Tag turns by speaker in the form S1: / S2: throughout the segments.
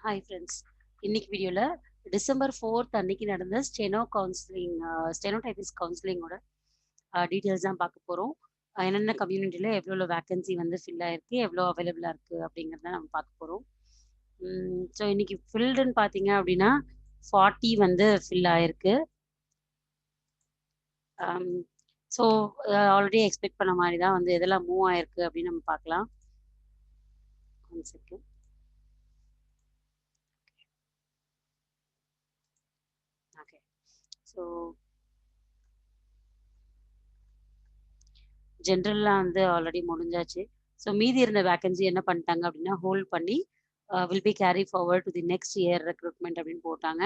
S1: Hi friends. இன்னைக்கு வீடியோல December 4th அன்னைக்கு நடந்த ஸ்டெனோடைபிஸ்ட் கவுன்சிலிங்கோட டீட்டெயில்ஸ் தான் பார்க்க போறோம். என்னென்ன கம்யூனிட்டில எவ்வளோ வேக்கன்சி வந்து ஃபில் ஆயிருக்கு, எவ்வளோ அவைலபிளா இருக்கு அப்படிங்கிறத நம்ம பார்க்க போறோம். ஸோ இன்னைக்கு ஃபில்டுன்னு பார்த்தீங்க அப்படின்னா 40 வந்து ஃபில் ஆயிருக்கு. ஸோ ஆல்ரெடி எக்ஸ்பெக்ட் பண்ண மாதிரி தான் வந்து எதெல்லாம் மூவ் ஆயிருக்கு அப்படின்னு நம்ம பார்க்கலாம். One second. ஓகே. ஸோ ஜென்ரல்லாம் வந்து ஆல்ரெடி முடிஞ்சாச்சு. ஸோ மீதி இருந்த வேக்கன்சி என்ன பண்ணிட்டாங்க அப்படின்னா, ஹோல்ட் பண்ணி will be carry forward to the next year recruitment அப்படின்னு போட்டாங்க.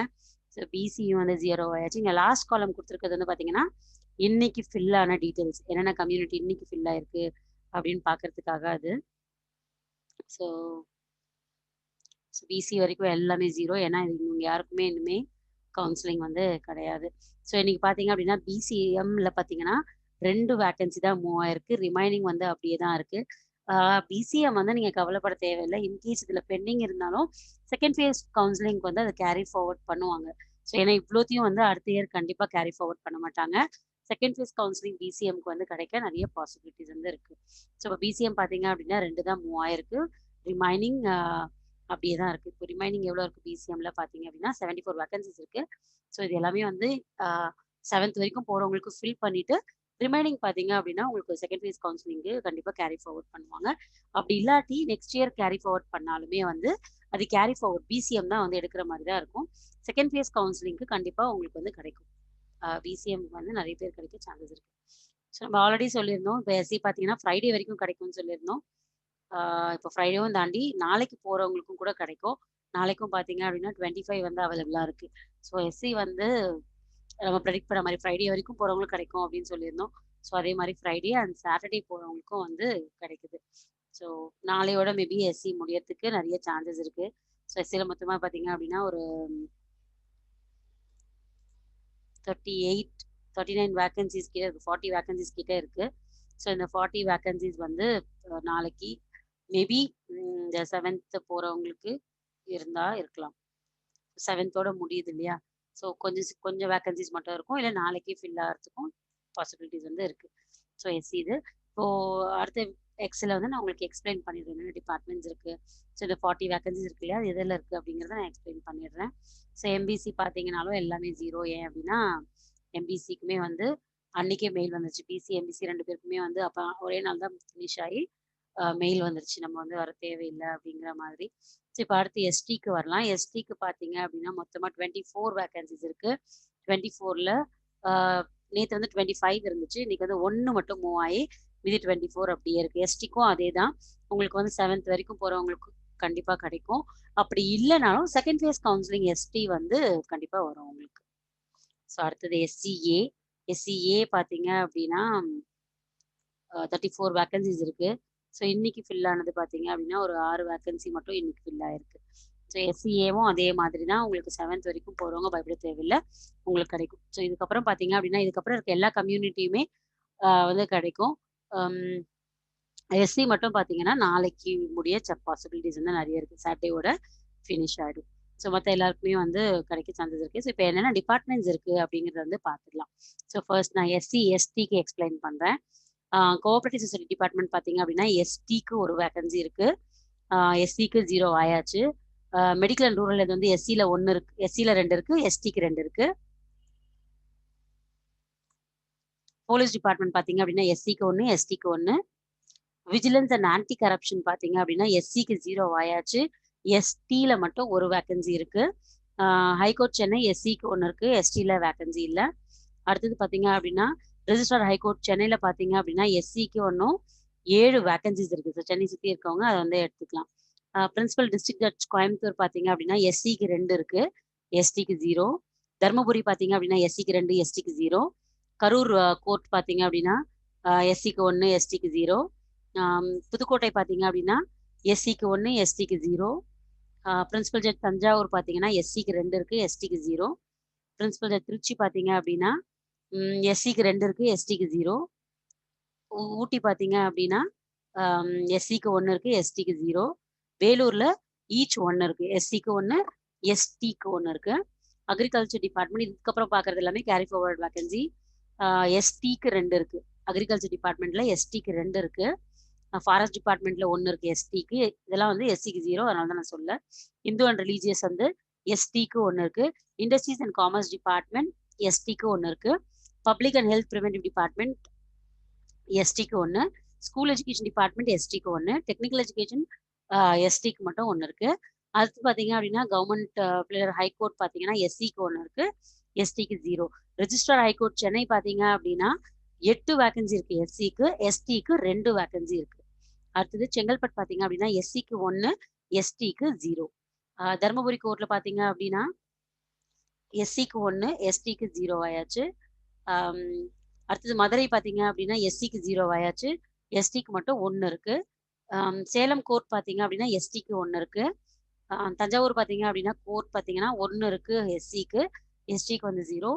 S1: ஸோ பிசியும் வந்து 0 ஆயாச்சு. இங்கே லாஸ்ட் காலம் கொடுத்துருக்கிறது வந்து பார்த்தீங்கன்னா, இன்னைக்கு ஃபில் ஆன டீட்டெயில்ஸ் என்னென்ன கம்யூனிட்டி இன்னைக்கு ஃபில் ஆயிருக்கு அப்படின்னு பார்க்கறதுக்காக அது. ஸோ பிசி வரைக்கும் எல்லாமே 0. ஏன்னா இவங்க யாருக்குமே இனிமே கவுன்சிலிங் வந்து கிடையாது. ஸோ இன்னைக்கு பார்த்தீங்க அப்படின்னா பிசிஎம்ல பார்த்தீங்கன்னா 2 வேக்கன்சி தான் மூவ் ஆயிருக்கு. ரிமைனிங் வந்து அப்படியே தான் இருக்கு. பிசிஎம் வந்து நீங்க கவலைப்பட தேவையில்லை. இன்கேஸ் இதுல பெண்டிங் இருந்தாலும் செகண்ட் ஃபேஸ் கவுன்சிலிங்க்கு வந்து அதை கேரி ஃபார்வர்ட் பண்ணுவாங்க. ஸோ ஏன்னா இவ்வளோத்தையும் வந்து அடுத்த இயர் கண்டிப்பா கேரி ஃபார்வர்ட் பண்ண மாட்டாங்க. செகண்ட் ஃபேஸ் கவுன்சிலிங் பிசிஎம்க்கு வந்து கிடைக்க நிறைய பாசிபிலிட்டிஸ் வந்து இருக்கு. ஸோ இப்போ பிசிஎம் பார்த்தீங்க அப்படின்னா 2 தான் மூவ் ஆயிருக்கு. ரிமைனிங் அப்படியே தான் இருக்கு. இப்போ ரிமைனிங் எவ்வளோ இருக்கு பிசிஎம்ல பார்த்தீங்க அப்படின்னா 74 வேக்கன்சிஸ் இருக்கு. ஸோ இது எல்லாமே வந்து 7th வரைக்கும் போறவங்களுக்கு ஃபில் பண்ணிட்டு ரிமைனிங் பார்த்தீங்க அப்படின்னா உங்களுக்கு செகண்ட் ஃபேஸ் கவுன்சிலிங்கு கண்டிப்பாக கேரி ஃபார்வர்ட் பண்ணுவாங்க. அப்படி இல்லாட்டி நெக்ஸ்ட் இயர் கேரி ஃபார்வர்ட் பண்ணாலுமே வந்து அது கேரி ஃபார்வர்ட் பிசிஎம் தான் வந்து எடுக்கிற மாதிரி தான் இருக்கும். செகண்ட் ஃபேஸ் கவுன்சிலிங்க்கு கண்டிப்பாக உங்களுக்கு வந்து கிடைக்கும். பிசிஎம் வந்து நிறைய பேர் கிடைக்க சான்சஸ் இருக்கு. ஸோ நம்ம ஆல்ரெடி சொல்லியிருந்தோம். இப்போ எஸ்சி பார்த்தீங்கன்னா ஃப்ரைடே வரைக்கும் கிடைக்கும்னு சொல்லியிருந்தோம். இப்போ ஃப்ரைடேவும் தாண்டி நாளைக்கு போறவங்களுக்கும் கூட கிடைக்கும். நாளைக்கும் பார்த்தீங்க அப்படின்னா 25 வந்து அவைலபிளா இருக்கு. ஸோ எஸ்சி வந்து நம்ம ப்ரெடிக்ட் பண்ண மாதிரி ஃப்ரைடே வரைக்கும் போறவங்களுக்கும் கிடைக்கும் அப்படின்னு சொல்லியிருந்தோம். ஸோ அதே மாதிரி ஃப்ரைடே அண்ட் சாட்டர்டே போறவங்களுக்கும் வந்து கிடைக்குது. ஸோ நாளையோட மேபி எஸ்சி முடியறதுக்கு நிறைய சான்சஸ் இருக்கு. ஸோ எஸ்சியில் மொத்தமாக பார்த்தீங்க அப்படின்னா ஒரு 39 வேக்கன்சிஸ் கிட்ட இருக்கு. 40 வேக்கன்சிஸ் கிட்ட இருக்கு. ஸோ இந்த 40 வேக்கன்சிஸ் வந்து நாளைக்கு மேபி இந்த 7th போறவங்களுக்கு இருந்தா இருக்கலாம். 7th முடியுது இல்லையா? ஸோ கொஞ்சம் வேக்கன்சிஸ் மட்டும் இருக்கும். இல்லை நாளைக்கே ஃபில் ஆகிறதுக்கும் பாசிபிலிட்டிஸ் வந்து இருக்கு. ஸோ எஸ்சி இது. இப்போ அடுத்த எக்ஸில் வந்து நான் உங்களுக்கு எக்ஸ்பிளைன் பண்ணிடுறேன். என்னென்ன டிபார்ட்மெண்ட்ஸ் இருக்கு. ஸோ இந்த 40 வேக்கன்சிஸ் இருக்கு இல்லையா? அது எதில் இருக்கு அப்படிங்கிறத நான் எக்ஸ்பிளைன் பண்ணிடுறேன். ஸோ எம்பிசி பார்த்தீங்கன்னாலும் எல்லாமே 0. ஏன் அப்படின்னா எம்பிசிக்குமே வந்து அன்னைக்கே மெயில் வந்துருச்சு. பிசி எம்பிசி 2 பேருக்குமே வந்து அப்போ ஒரே நாள் தான் ஃபினிஷ் ஆகி மெயில் வந்துருச்சு. நம்ம வந்து வர தேவையில்லை அப்படிங்கிற மாதிரி. ஸோ இப்போ அடுத்து எஸ்டிக்கு வரலாம். எஸ்டிக்கு பார்த்தீங்க அப்படின்னா மொத்தமாக 24 வேக்கன்சிஸ் இருக்கு. 24ல் நேற்று வந்து 25 இருந்துச்சு. இன்னைக்கு வந்து 1 மட்டும் மூவ் ஆகி மீதி 24 அப்படியே இருக்கு. எஸ்டிக்கும் அதே தான். உங்களுக்கு வந்து 7th வரைக்கும் போறவங்களுக்கு கண்டிப்பா கிடைக்கும். அப்படி இல்லைனாலும் செகண்ட் ஃபேஸ் கவுன்சிலிங் எஸ்டி வந்து கண்டிப்பா வரும் உங்களுக்கு. ஸோ அடுத்தது எஸ்சிஏ. எஸ்சிஏ பார்த்தீங்க அப்படின்னா 34 வேக்கன்சிஸ் இருக்கு. ஸோ இன்னைக்கு ஃபில் ஆனது பார்த்தீங்க அப்படின்னா ஒரு 6 வேக்கன்சி மட்டும் இன்னைக்கு ஃபில் ஆயிருக்கு. ஸோ எஸ்சிஏவும் அதே மாதிரி தான். உங்களுக்கு 7th வரைக்கும் போறவங்க பயப்பட தேவையில்லை. உங்களுக்கு கிடைக்கும். ஸோ இதுக்கப்புறம் பார்த்தீங்க அப்படின்னா இதுக்கப்புறம் இருக்க எல்லா கம்யூனிட்டியுமே வந்து கிடைக்கும். எஸ்சி மட்டும் பார்த்தீங்கன்னா நாளைக்கு முடிய பாசிபிலிட்டிஸ் வந்து நிறைய இருக்கு. சாட்டர்டேவோட ஃபினிஷ் ஆயிடும். ஸோ மற்ற எல்லாருக்குமே வந்து கிடைக்க சான்சஸ் இருக்கு. ஸோ இப்போ என்னென்ன டிபார்ட்மெண்ட்ஸ் இருக்கு அப்படிங்கிறத வந்து பார்த்துக்கலாம். ஸோ ஃபர்ஸ்ட் நான் எஸ்சி எஸ்டிக்கு எக்ஸ்பிளைன் பண்றேன். கோஆபரேட்டிவ் சொசைட்டி டிபார்ட்மெண்ட் பார்த்தீங்க அப்படின்னா எஸ்டிக்கு ஒரு வேகன்சி இருக்கு. எஸ்சிக்கு 0 ஆயாச்சு. மெடிக்கல் அண்ட் ரூரல் இது வந்து எஸ்சியில் 1 இருக்கு. எஸ்சியில் 2 இருக்கு. எஸ்டிக்கு 2 இருக்கு. போலீஸ் டிபார்ட்மெண்ட் பார்த்தீங்க அப்படின்னா எஸ்சிக்கு 1 எஸ்டிக்கு 1. விஜிலன்ஸ் அண்ட் ஆன்டி கரப்ஷன் பார்த்தீங்க அப்படின்னா எஸ்சிக்கு 0 ஆயாச்சு. எஸ்டியில் மட்டும் ஒரு வேகன்சி இருக்கு. ஹைகோர்ட் சென்னை எஸ்சிக்கு 1 இருக்கு. எஸ்டியில் வேகன்சி இல்லை. அடுத்தது பார்த்தீங்க அப்படின்னா ரெஜிஸ்டர் ஹைகோர்ட் சென்னையில் பார்த்தீங்க அப்படின்னா எஸ்சிக்கு 7 வேகன்சிஸ் இருக்கு. ஸோ சென்னை சுற்றி இருக்கவங்க அதை வந்து எடுத்துக்கலாம். பிரின்சிபல் டிஸ்ட்ரிக்ட் ஜட்ஜ் கோயம்புத்தூர் பார்த்தீங்க அப்படின்னா எஸ்சிக்கு 2 இருக்கு. எஸ்டிக்கு 0. தருமபுரி பார்த்தீங்க அப்படின்னா எஸ்சிக்கு 2 எஸ்டிக்கு 0. கரூர் கோர்ட் பார்த்தீங்க அப்படின்னா எஸ்சிக்கு 1 எஸ்டிக்கு 0. புதுக்கோட்டை பார்த்தீங்க அப்படின்னா எஸ்சிக்கு 1 எஸ்டிக்கு 0. பிரின்சிபல் ஜட்ஜ் தஞ்சாவூர் பார்த்தீங்கன்னா எஸ்சிக்கு 2 இருக்கு. எஸ்டிக்கு 0. பிரின்சிபல் ஜட்ஜ் திருச்சி பார்த்தீங்க அப்படின்னா எஸ்சிக்கு 2 இருக்கு. எஸ்டிக்கு 0. ஊட்டி பார்த்தீங்க அப்படின்னா எஸ்சிக்கு 1 இருக்கு. எஸ்டிக்கு 0. வேலூர்ல ஈச் ஒன்று இருக்கு. எஸ்சிக்கு ஒன்று, எஸ்டிக்கு ஒன்று இருக்கு. அக்ரிகல்ச்சர் டிபார்ட்மெண்ட் இதுக்கப்புறம் பார்க்கறது எல்லாமே கேரி ஃபார்வர்ட் வேகன்சி. எஸ்டிக்கு 2 இருக்கு. அக்ரிகல்ச்சர் டிபார்ட்மெண்ட்ல எஸ்டிக்கு 2 இருக்கு. ஃபாரஸ்ட் டிபார்ட்மெண்ட்ல 1 இருக்கு எஸ்டிக்கு. இதெல்லாம் வந்து எஸ்சிக்கு 0, அதனால தான் நான் சொல்ல. இந்து அண்ட் ரிலீஜியஸ் வந்து எஸ்டிக்கு 1 இருக்கு. இண்டஸ்ட்ரீஸ் அண்ட் காமர்ஸ் டிபார்ட்மெண்ட் எஸ்டிக்கு 1 இருக்கு. Public and health preventive department எஸ்டிக்கு 1, ஸ்கூல் எஜுகேஷன் டிபார்ட்மெண்ட் எஸ்டிக்கு 1, டெக்னிக்கல் எஜுகேஷன் எஸ்டிக்கு மட்டும் 1 இருக்கு. அடுத்து பார்த்தீங்க அப்படின்னா கவர்மெண்ட் ஹைகோர்ட் பார்த்தீங்கன்னா எஸ்சிக்கு 1 இருக்கு, எஸ்டிக்கு 0. ரெஜிஸ்ட்ரார் ஹைகோர்ட் சென்னை பார்த்தீங்க அப்படின்னா 8 வேகன்சி இருக்கு எஸ்சிக்கு, எஸ்டிக்கு 2 வேகன்சி இருக்கு. அடுத்தது செங்கல்பட்டு பார்த்தீங்க அப்படின்னா எஸ்சிக்கு 1, எஸ்டிக்கு 0. தருமபுரி கோர்ட்ல பார்த்தீங்க அப்படின்னா எஸ்சிக்கு 1, எஸ்டிக்கு 0 ஆயாச்சு. அடுத்தது மதுரை பார்த்தீங்க அப்படின்னா எஸ்சிக்கு 0 ஆயாச்சு, எஸ்டிக்கு மட்டும் 1 இருக்கு. சேலம் கோர்ட் பார்த்தீங்க அப்படின்னா எஸ்டிக்கு 1 இருக்கு. தஞ்சாவூர் பார்த்தீங்க அப்படின்னா கோர்ட் பார்த்தீங்கன்னா 1 இருக்கு எஸ்சிக்கு, எஸ்டிக்கு வந்து 0.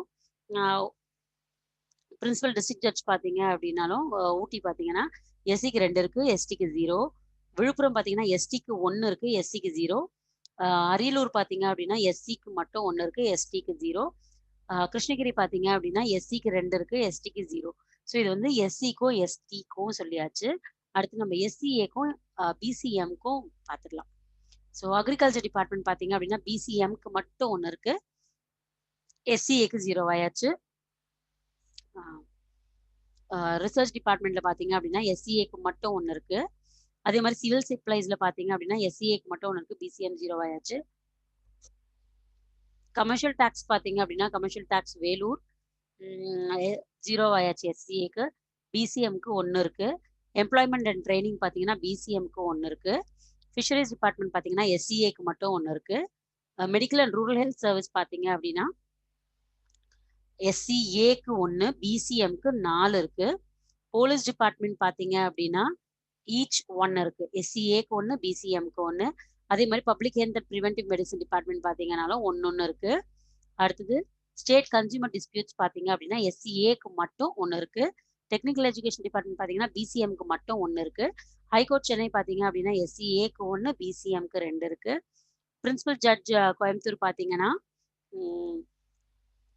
S1: பிரின்சிபல் டிஸ்ட்ரிக்ட் ஜட்ஜ் பார்த்தீங்க அப்படின்னாலும் ஊட்டி பார்த்தீங்கன்னா எஸ்சிக்கு 2 இருக்கு, எஸ்டிக்கு 0. விழுப்புரம் பார்த்தீங்கன்னா எஸ்டிக்கு 1 இருக்கு, எஸ்சிக்கு 0. அரியலூர் பார்த்தீங்க அப்படின்னா எஸ்சிக்கு மட்டும் 1 இருக்கு, எஸ்டிக்கு 0. கிருஷ்ணகிரி பார்த்தீங்க அப்படின்னா எஸ்சிக்கு 2 இருக்கு, எஸ்டிக்கு 0. ஸோ இது வந்து எஸ்சிக்கும் எஸ்டிக்கும் சொல்லியாச்சு. அடுத்து நம்ம எஸ்சிஏக்கும் பிசிஎம்க்கும் பார்த்துக்கலாம். ஸோ அக்ரிகல்ச்சர் டிபார்ட்மெண்ட் பார்த்தீங்க அப்படின்னா பிசிஎம்க்கு மட்டும் 1 இருக்கு, எஸ்சிஏக்கு 0 ஆயாச்சு. ரிசர்ச் டிபார்ட்மெண்ட்ல பார்த்தீங்க அப்படின்னா எஸ்சிஏக்கு மட்டும் 1 இருக்கு. அதே மாதிரி சிவில் சப்ளைஸ்ல பார்த்தீங்க அப்படின்னா எஸ்சிஏக்கு மட்டும் 1 இருக்கு, பிசிஎம் 0 ஆயாச்சு. கமர்ஷியல் டேக்ஸ் பார்த்தீங்க அப்படின்னா கமர்ஷியல் டேக்ஸ் வேலூர் 0 ஆயாச்சு எஸ்சிஏக்கு, பிசிஎம்க்கு 1 இருக்கு. எம்ப்ளாய்மெண்ட் அண்ட் ட்ரைனிங் பார்த்தீங்கன்னா பிசிஎம்க்கு 1 இருக்கு. ஃபிஷரிஸ் டிபார்ட்மெண்ட் பார்த்தீங்கன்னா எஸ்சிஏக்கு மட்டும் 1 இருக்கு. Medical and rural health service பார்த்தீங்க அப்படின்னா எஸ்சிஏக்கு 1, பிசிஎம்க்கு 4 இருக்கு. போலீஸ் டிபார்ட்மெண்ட் பார்த்தீங்க அப்படின்னா ஈச் 1 இருக்கு, எஸ்சிஏக்கு 1, பிசிஎம்க்கு 1. அதே மாதிரி public health and preventive medicine department பார்த்தீங்கன்னாலும் 1 இருக்கு. அடுத்தது ஸ்டேட் கன்சியூமர் டிஸ்பியூட்ஸ் பார்த்தீங்க அப்படின்னா எஸ்சிஏக்கு மட்டும் 1 இருக்கு. டெக்னிக்கல் எஜுகேஷன் டிபார்ட்மெண்ட் பார்த்தீங்கன்னா பிசிஎம்க்கு மட்டும் 1 இருக்கு. ஹைகோர்ட் சென்னை பார்த்தீங்க அப்படின்னா எஸ்சிஏக்கு 1, பிசிஎம்க்கு 2 இருக்கு. பிரின்சிபல் ஜட்ஜ் கோயம்புத்தூர் பார்த்தீங்கன்னா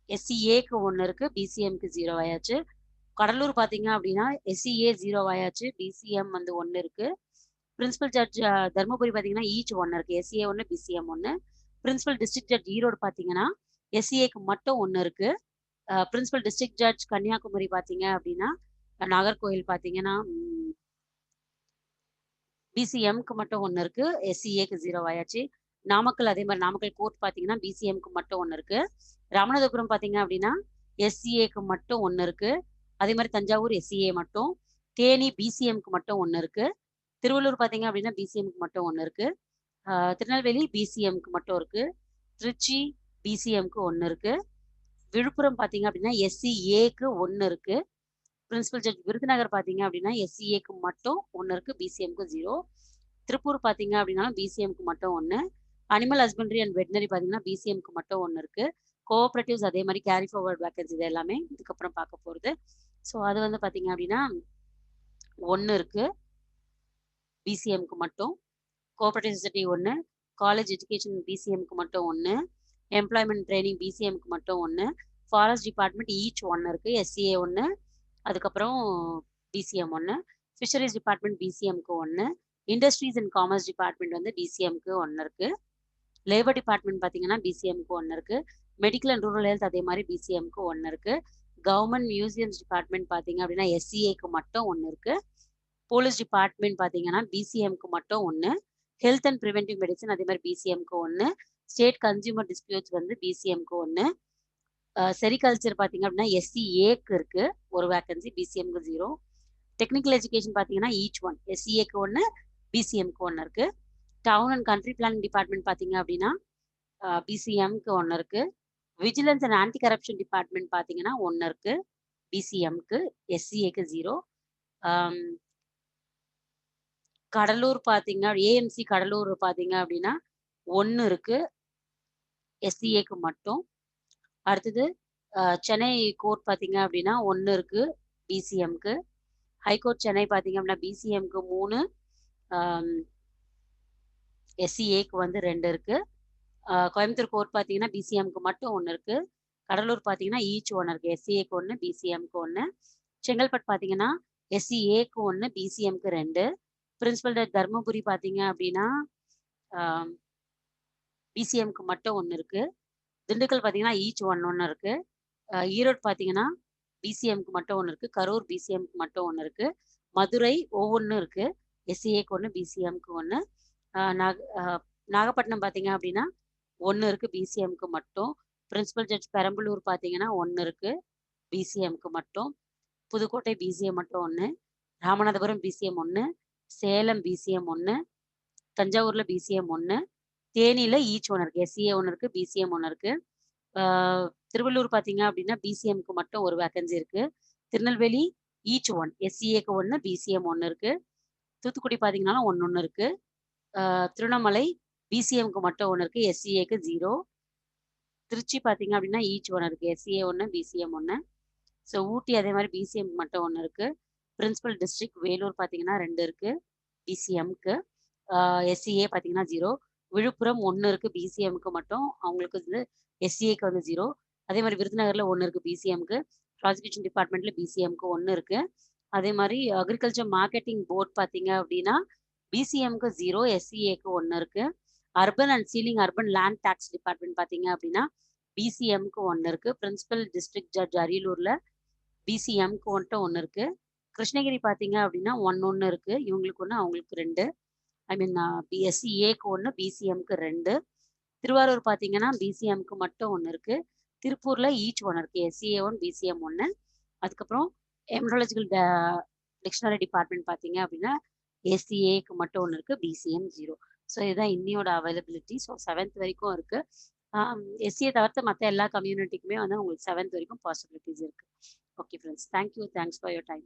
S1: எஸ்சிஏக்கு 1 இருக்கு, பிசிஎம்க்கு 0 ஆயாச்சு. கடலூர் பார்த்தீங்க அப்படின்னா எஸ்சிஏ 0 ஆயாச்சு, பிசிஎம் வந்து 1 இருக்கு. பிரின்சிபல் ஜட்ஜ் தருமபுரி பார்த்தீங்கன்னா ஈச் 1 இருக்கு, SCA 1, PCM 1. Principal district judge Erode பார்த்தீங்கன்னா எஸ்சிஏக்கு மட்டும் 1 இருக்கு. பிரின்சிபல் டிஸ்ட்ரிக்ட் ஜட்ஜ் கன்னியாகுமரி பார்த்தீங்க அப்படின்னா நாகர்கோவில் பார்த்தீங்கன்னா பிசிஎம்க்கு மட்டும் 1 இருக்கு, எஸ்சிஏக்கு 0 ஆயாச்சு. நாமக்கல் அதே மாதிரி நாமக்கல் கோர்ட் பார்த்தீங்கன்னா பிசிஎம்க்கு மட்டும் 1 இருக்கு. ராமநாதபுரம் பார்த்தீங்க அப்படின்னா எஸ்சிஏக்கு மட்டும் 1 இருக்கு. அதே மாதிரி தஞ்சாவூர் எஸ்சிஏ மட்டும். தேனி பிசிஎம்க்கு மட்டும் 1 இருக்கு. திருவள்ளூர் பார்த்தீங்க அப்படின்னா பிசிஎம்க்கு மட்டும் 1 இருக்கு. திருநெல்வேலி பிசிஎம்க்கு மட்டும் இருக்கு. திருச்சி பிசிஎம்க்கு 1 இருக்கு. விழுப்புரம் பார்த்தீங்க அப்படின்னா எஸ்சிஏக்கு 1 இருக்கு. பிரின்சிபல் ஜட்ஜ் விருதுநகர் பார்த்தீங்க அப்படின்னா எஸ்சிஏக்கு மட்டும் 1 இருக்கு, பிசிஎம்க்கு 0. திருப்பூர் பார்த்தீங்க அப்படின்னா பிசிஎம்க்கு மட்டும் 1. அனிமல் ஹஸ்பண்டரி அண்ட் வெட்டினரி பார்த்தீங்கன்னா பிசிஎம்க்கு மட்டும் 1 இருக்கு. கோஆப்ரேட்டிவ்ஸ் அதே மாதிரி கேரி ஃபார்வர்ட் வேக்கன்சி இது எல்லாமே இதுக்கப்புறம் பார்க்க போகிறது. ஸோ அது வந்து பார்த்தீங்க அப்படின்னா 1 இருக்கு, பிசிஎம்க்கு மட்டும். கோஆப்ரேட்டிவ் சொசைட்டி 1, காலேஜ் எஜுகேஷன் பிசிஎம்க்கு மட்டும் 1, எம்ப்ளாய்மெண்ட் ட்ரைனிங் பிசிஎம்க்கு மட்டும் 1, ஃபாரஸ்ட் டிபார்ட்மெண்ட் ஈச் 1 இருக்கு, எஸ்சிஏ 1, அதுக்கப்புறம் பிசிஎம் 1, ஃபிஷரிஸ் டிபார்ட்மெண்ட் பிசிஎம்க்கு 1, இண்டஸ்ட்ரீஸ் அண்ட் காமர்ஸ் டிபார்ட்மெண்ட் வந்து பிசிஎம்க்கு 1 இருக்கு. லேபர் டிபார்ட்மெண்ட் பார்த்தீங்கன்னா பிசிஎம்க்கு 1 இருக்கு. மெடிக்கல் அண்ட் ரூரல் ஹெல்த் அதே மாதிரி பிசிஎம்க்கு 1 இருக்கு. கவர்மெண்ட் மியூசியம்ஸ் டிபார்ட்மெண்ட் பார்த்தீங்க அப்படின்னா எஸ்சிஏக்கு மட்டும் 1 இருக்கு. போலீஸ் டிபார்ட்மெண்ட் பார்த்தீங்கன்னா பிசிஎம்க்கு மட்டும் 1. ஹெல்த் அண்ட் ப்ரிவென்டிவ் மெடிசன் அதே மாதிரி பிசிஎம்க்கு 1. ஸ்டேட் கன்சியூமர் டிஸ்பியூட்ஸ் வந்து பிசிஎம்க்கு 1. செரிகல்ச்சர் பார்த்தீங்க அப்படின்னா எஸ்சிஏக்கு இருக்கு ஒரு வேக்கன்சி, பிசிஎம்க்கு 0. டெக்னிக்கல் எஜுகேஷன் பார்த்தீங்கன்னா ஈச் 1, எஸ்சிஏக்கு 1, பிசிஎம்க்கு 1 இருக்கு. Town and country planning department பார்த்தீங்க அப்படின்னா பிசிஎம்க்கு 1 இருக்கு. Vigilance and anti corruption department பார்த்தீங்கன்னா 1 இருக்கு, பிசிஎம்க்கு, எஸ்சிஏக்கு 0. கடலூர் பார்த்தீங்க ஏஎம்சி கடலூர் பார்த்தீங்க அப்படின்னா 1 இருக்கு, எஸ்சிஏக்கு மட்டும். அடுத்தது சென்னை கோர்ட் பார்த்தீங்க அப்படின்னா 1 இருக்கு, பிசிஎம்க்கு. ஹைகோர்ட் சென்னை பார்த்தீங்க அப்படின்னா பிசிஎம்க்கு 3, எஸ்சிஏக்கு வந்து 2 இருக்கு. கோயம்புத்தூர் கோர் பார்த்தீங்கன்னா, பிசிஎம்க்கு மட்டும் 1 இருக்கு. கடலூர் பார்த்தீங்கன்னா, ஈச் 1 இருக்கு. எஸ்சிஏக்கு 1, பிசிஎம்க்கு 1. செங்கல்பட்டு பார்த்தீங்கன்னா, எஸ்சிஏக்கு 1, பிசிஎம்க்கு 2. பிரின்சிபல் தர்மபுரி பார்த்தீங்க அப்படின்னா, அ பிசிஎம்க்கு மட்டும் 1 இருக்கு. திண்டுக்கல் பார்த்தீங்கன்னா, ஈச் 1 இருக்கு. ஈரோடு பார்த்தீங்கன்னா, பிசிஎம்க்கு மட்டும் 1 இருக்கு. கரூர் பிசிஎம்க்கு மட்டும் 1 இருக்கு. மதுரை ஒவ்வொன்னும் இருக்கு. எஸ்சிஏக்கு 1, பிசிஎம்க்கு 1. அ நாக் அ நாகப்பட்டினம் பார்த்தீங்க அப்படின்னா, 1 இருக்கு பிசிஎம்க்கு மட்டும். பிரின்சிபல் ஜட்ஜ் பெரம்பலூர் பார்த்தீங்கன்னா 1 இருக்கு. பிசிஎம்க்கு மட்டும். புதுக்கோட்டை பிசிஎம் மட்டும் 1. ராமநாதபுரம் பிசிஎம் 1. சேலம் பிசிஎம் 1. தஞ்சாவூர்ல பிசிஎம் 1. தேனியில ஈச் 1 இருக்கு. எஸ்சிஏ 1 இருக்கு. பிசிஎம் 1 இருக்கு. ஆ திருவள்ளூர் பார்த்தீங்க அப்படின்னா, பிசிஎம்க்கு மட்டும் 1 வேக்கன்சி இருக்கு. திருநெல்வேலி ஈச் 1. எஸ்சிஏக்கு 1, பிசிஎம் 1 இருக்கு. தூத்துக்குடி பார்த்தீங்கன்னாலும் 1 இருக்கு. திருவண்ணாமலை பிசிஎம்க்கு மட்டும் 1 இருக்கு. எஸ்சிஏக்கு 0. திருச்சி பார்த்தீங்க அப்படின்னா, ஈச் 1 இருக்கு. SCA 1, PCM 1. ஸோ ஊட்டி அதே மாரி பிசிஎம்க்கு மட்டும் 1 இருக்கு. பிரின்சிபல் டிஸ்ட்ரிக்ட் வேலூர் பார்த்தீங்கன்னா 2 இருக்கு. பிசிஎம்க்கு. எஸ்சிஏ பார்த்தீங்கன்னா 0. விழுப்புரம் 1 இருக்கு பிசிஎம்க்கு மட்டும். அவங்களுக்கு வந்து எஸ்சிஏக்கு வந்து 0. அதே மாரி விருதுநகர்ல 1 இருக்கு பிசிஎம்க்கு. ப்ராசிக்யூஷன் டிபார்ட்மெண்ட்ல பிசிஎம்க்கு 1 இருக்கு. அதே மாரி அக்ரிகல்ச்சர் மார்க்கெட்டிங் போர்ட் பார்த்தீங்க அப்படின்னா, பிசிஎம்க்கு 0, எஸ்சிஏக்கு 1 இருக்கு. Urban and ceiling urban land tax department பார்த்தீங்க அப்படின்னா, பிசிஎம்க்கு 1 இருக்கு. பிரின்சிபல் டிஸ்ட்ரிக்ட் ஜட்ஜ் அரியலூர்ல பிசிஎம்க்கு மட்டும் 1 இருக்கு. கிருஷ்ணகிரி பார்த்தீங்க அப்படின்னா 1 இருக்கு. இவங்களுக்கு 1, அவங்களுக்கு 2. ஐ மீன் எஸ்சிஏக்கு 1, பிசிஎம்க்கு 2. திருவாரூர் பார்த்தீங்கன்னா, பிசிஎம்க்கு மட்டும் 1 இருக்கு. திருப்பூர்ல ஈச் 1 இருக்கு. SCA 1, PCM 1. அதுக்கப்புறம் எம்ப்ராலஜிக்கல் டிக்ஷனரி டிபார்ட்மெண்ட் பார்த்தீங்க அப்படின்னா, எஸ்சிஏக்கு மட்டும் 1 இருக்கு. பிசிஎம் 0. ஸோ இதுதான் இன்னியோட அவைலபிலிட்டி. ஸோ 7த் வரைக்கும் இருக்கு. எஸ்சிஏ தவிர்த்து மத்த எல்லா கம்யூனிட்டிக்குமே வந்து உங்களுக்கு 7த் வரைக்கும் பாசிபிலிட்டீஸ் இருக்கு. Okay friends. Thank you. Thanks for your time.